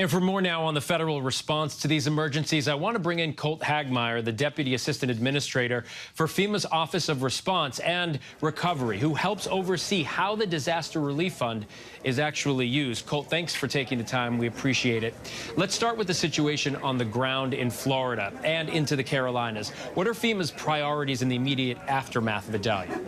And for more now on the federal response to these emergencies, I want to bring in Colt Hagmaier, the Deputy Assistant Administrator for FEMA's Office of Response and Recovery, who helps oversee how the Disaster Relief Fund is actually used. Colt, thanks for taking the time. We appreciate it. Let's start with the situation on the ground in Florida and into the Carolinas. What are FEMA's priorities in the immediate aftermath of Idalia?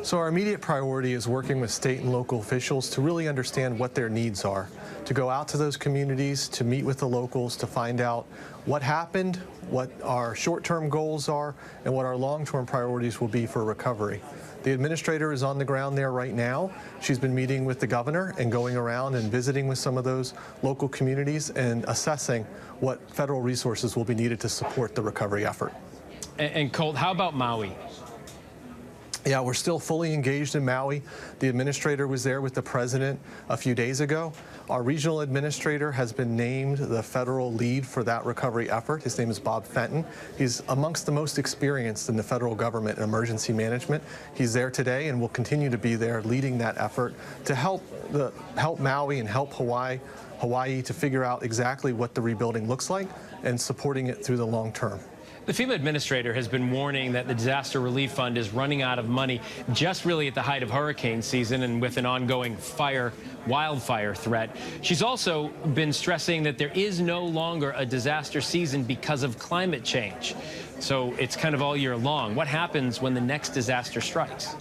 So our immediate priority is working with state and local officials to really understand what their needs are, to go out to those communities, to meet with the locals, to find out what happened, what our short-term goals are, and what our long-term priorities will be for recovery. The administrator is on the ground there right now. She's been meeting with the governor and going around and visiting with some of those local communities and assessing what federal resources will be needed to support the recovery effort. And Colt, how about Maui? Yeah, we're still fully engaged in Maui. The administrator was there with the president a few days ago. Our regional administrator has been named the federal lead for that recovery effort. His name is Bob Fenton. He's amongst the most experienced in the federal government in emergency management. He's there today and will continue to be there leading that effort to help Maui and help Hawaii to figure out exactly what the rebuilding looks like and supporting it through the long term. The FEMA administrator has been warning that the Disaster Relief Fund is running out of money just really at the height of hurricane season and with an ongoing wildfire threat. She's also been stressing that there is no longer a disaster season because of climate change. So it's kind of all year long. What happens when the next disaster strikes?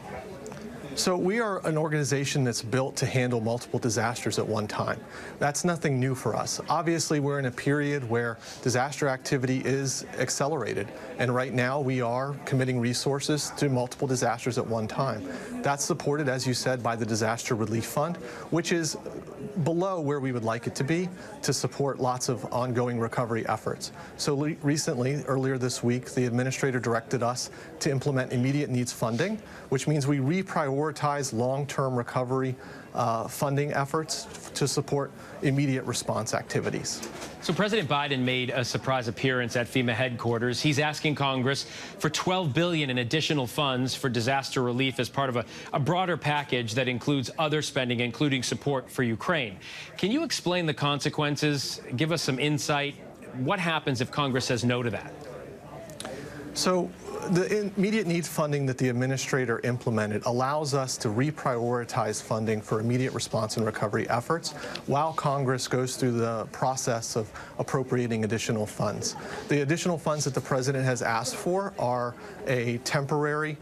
So we are an organization that's built to handle multiple disasters at one time. That's nothing new for us. Obviously, we're in a period where disaster activity is accelerated, and right now we are committing resources to multiple disasters at one time. That's supported, as you said, by the Disaster Relief Fund, which is below where we would like it to be to support lots of ongoing recovery efforts. So recently, earlier this week, the administrator directed us to implement immediate needs funding, which means we reprioritize long-term recovery funding efforts to support immediate response activities. So President Biden made a surprise appearance at FEMA headquarters. He's asking Congress for $12 billion in additional funds for disaster relief as part of a broader package that includes other spending, including support for Ukraine. Can you explain the consequences? Give us some insight. What happens if Congress says no to that? So the immediate needs funding that the administrator implemented allows us to reprioritize funding for immediate response and recovery efforts while Congress goes through the process of appropriating additional funds. The additional funds that the president has asked for are a temporary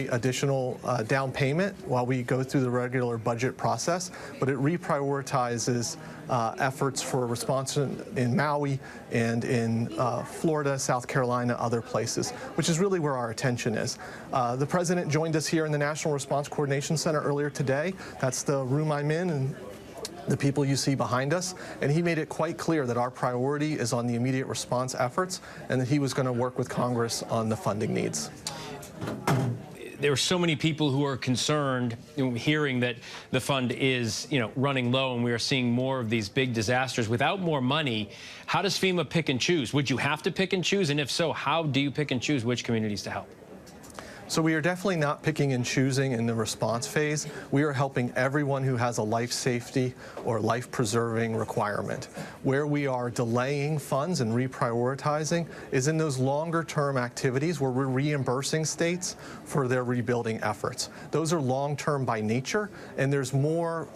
additional down payment while we go through the regular budget process, but it reprioritizes efforts for response in Maui and in Florida, South Carolina, other places, which is really where our attention is. The president joined us here in the National Response Coordination Center earlier today. That's the room I'm in, and the people you see behind us, and he made it quite clear that our priority is on the immediate response efforts and that he was going to work with Congress on the funding needs. There are so many people who are concerned hearing that the fund is, running low, and we are seeing more of these big disasters. Without more money, how does FEMA pick and choose? Would you have to pick and choose? And if so, how do you pick and choose which communities to help? So we are definitely not picking and choosing in the response phase. We are helping everyone who has a life safety or life-preserving requirement. Where we are delaying funds and reprioritizing is in those longer-term activities where we're reimbursing states for their rebuilding efforts. Those are long-term by nature, and there's more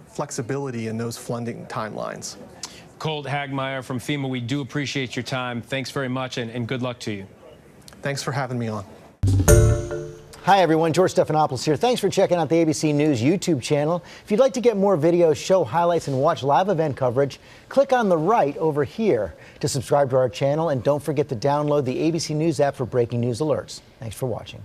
flexibility in those funding timelines. Colt Hagmaier from FEMA, we do appreciate your time. Thanks very much, and good luck to you. Thanks for having me on. Hi everyone, George Stephanopoulos here. Thanks for checking out the ABC News YouTube channel. If you'd like to get more videos, show highlights, and watch live event coverage, click on the right over here to subscribe to our channel, and don't forget to download the ABC News app for breaking news alerts. Thanks for watching.